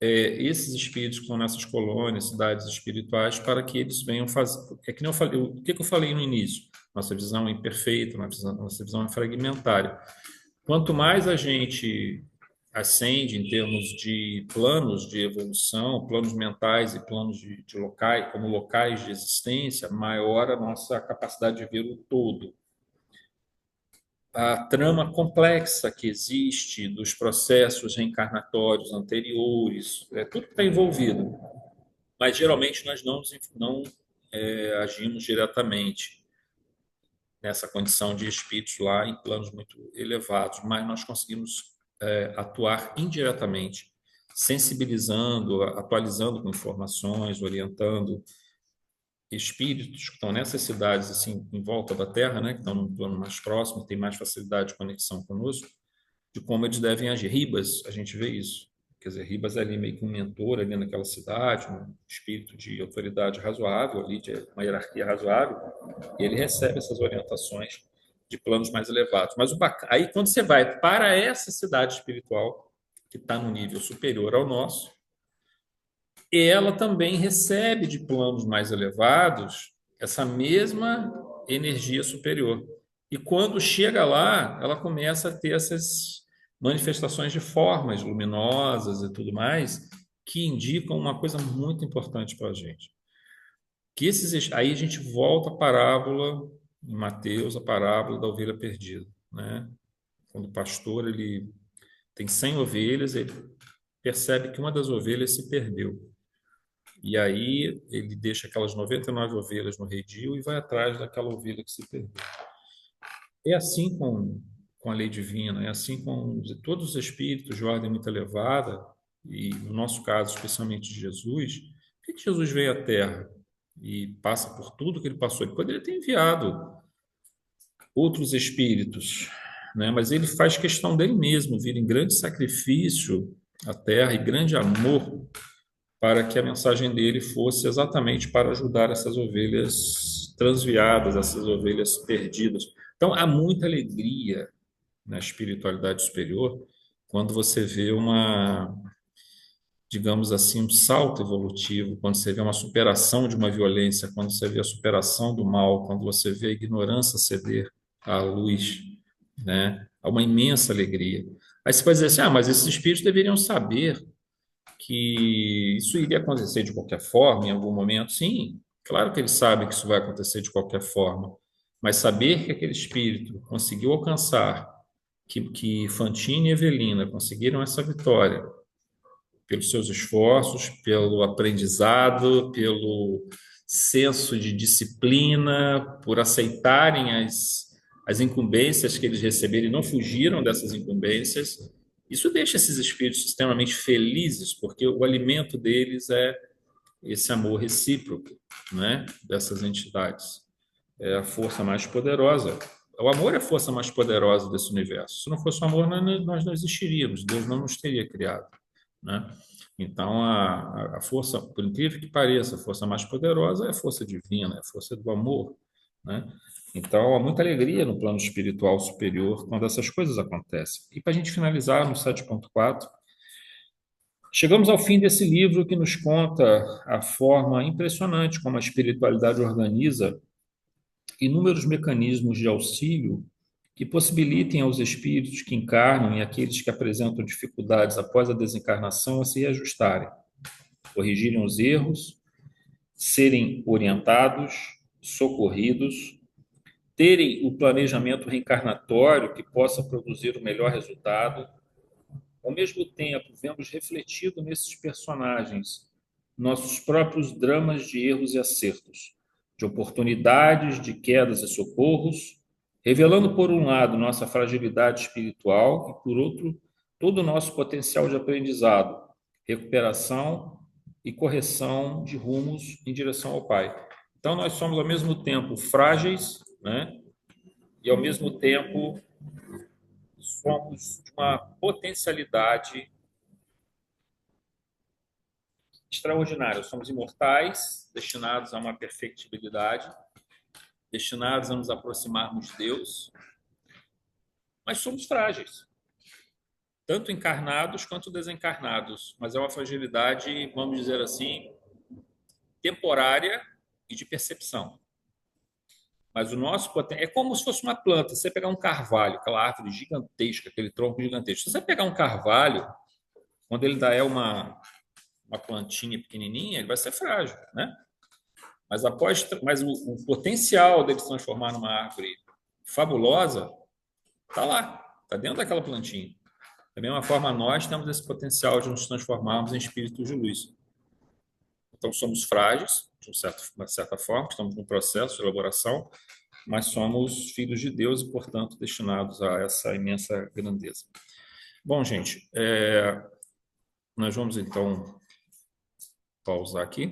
esses espíritos que estão nessas colônias, cidades espirituais, para que eles venham fazer. É que nem eu falei, o que eu falei no início? Nossa visão é imperfeita, nossa visão é fragmentária. Quanto mais a gente ascende em termos de planos de evolução, planos mentais e planos de locais, como locais de existência, maior a nossa capacidade de ver o todo. A trama complexa que existe dos processos reencarnatórios anteriores, tudo está envolvido, mas geralmente nós não agimos diretamente nessa condição de espíritos lá em planos muito elevados, mas nós conseguimos atuar indiretamente, sensibilizando, atualizando com informações, orientando espíritos que estão nessas cidades assim em volta da Terra, né, que estão num plano mais próximo, têm mais facilidade de conexão conosco, de como eles devem agir. Ribas, a gente vê isso. Quer dizer, Ribas é ali meio que um mentor ali naquela cidade, um espírito de autoridade razoável, ali, de uma hierarquia razoável, e ele recebe essas orientações de planos mais elevados. Mas aí, quando você vai para essa cidade espiritual, que está no nível superior ao nosso, ela também recebe de planos mais elevados essa mesma energia superior. E quando chega lá, ela começa a ter essas manifestações de formas luminosas e tudo mais, que indicam uma coisa muito importante para a gente. Aí a gente volta à parábola em Mateus, a parábola da ovelha perdida, né? Quando o pastor ele tem 100 ovelhas, ele percebe que uma das ovelhas se perdeu. E aí ele deixa aquelas 99 ovelhas no redil e vai atrás daquela ovelha que se perdeu. É assim com a lei divina, é assim com todos os espíritos de ordem muito elevada, e no nosso caso, especialmente de Jesus. Por que Jesus veio à Terra e passa por tudo que ele passou? Ele poderia ter enviado outros espíritos, né? Mas ele faz questão dele mesmo vir em grande sacrifício à Terra e grande amor para que a mensagem dele fosse exatamente para ajudar essas ovelhas transviadas, essas ovelhas perdidas. Então, há muita alegria na espiritualidade superior quando você vê digamos assim, um salto evolutivo, quando você vê uma superação de uma violência, quando você vê a superação do mal, quando você vê a ignorância ceder à luz, né? Há uma imensa alegria. Aí você pode dizer assim, mas esses espíritos deveriam saber que isso iria acontecer de qualquer forma, em algum momento. Sim, claro que eles sabem que isso vai acontecer de qualquer forma, mas saber que aquele espírito conseguiu alcançar, que Fantine e Evelina conseguiram essa vitória pelos seus esforços, pelo aprendizado, pelo senso de disciplina, por aceitarem as incumbências que eles receberam e não fugiram dessas incumbências. Isso deixa esses espíritos extremamente felizes, porque o alimento deles é esse amor recíproco, né, dessas entidades. É a força mais poderosa. O amor é a força mais poderosa desse universo. Se não fosse o amor, nós não existiríamos. Deus não nos teria criado, né? Então, a força, por incrível que pareça, a força mais poderosa é a força divina, é a força do amor, né? Então, há muita alegria no plano espiritual superior quando essas coisas acontecem. E para a gente finalizar no 7.4, chegamos ao fim desse livro que nos conta a forma impressionante como a espiritualidade organiza inúmeros mecanismos de auxílio que possibilitem aos espíritos que encarnam e aqueles que apresentam dificuldades após a desencarnação a se reajustarem, corrigirem os erros, serem orientados, socorridos, terem o planejamento reencarnatório que possa produzir o melhor resultado. Ao mesmo tempo, vemos refletido nesses personagens nossos próprios dramas de erros e acertos, de oportunidades, de quedas e socorros, revelando, por um lado, nossa fragilidade espiritual e, por outro, todo o nosso potencial de aprendizado, recuperação e correção de rumos em direção ao Pai. Então, nós somos, ao mesmo tempo, frágeis, né? E, ao mesmo tempo, somos de uma potencialidade extraordinária. Somos imortais, destinados a uma perfectibilidade, destinados a nos aproximarmos de Deus, mas somos frágeis, tanto encarnados quanto desencarnados, mas é uma fragilidade, vamos dizer assim, temporária e de percepção. Mas o nosso é como se fosse uma planta. Se você pegar um carvalho, aquela árvore gigantesca, aquele tronco gigantesco, se você pegar um carvalho, quando ele ainda é uma plantinha pequenininha, ele vai ser frágil, né? Mas o potencial dele se transformar numa árvore fabulosa está lá, está dentro daquela plantinha. Da mesma forma, nós temos esse potencial de nos transformarmos em espíritos de luz. Então, somos frágeis, de uma certa forma, estamos num processo de elaboração, mas somos filhos de Deus e, portanto, destinados a essa imensa grandeza. Bom, gente, nós vamos, então, pausar aqui.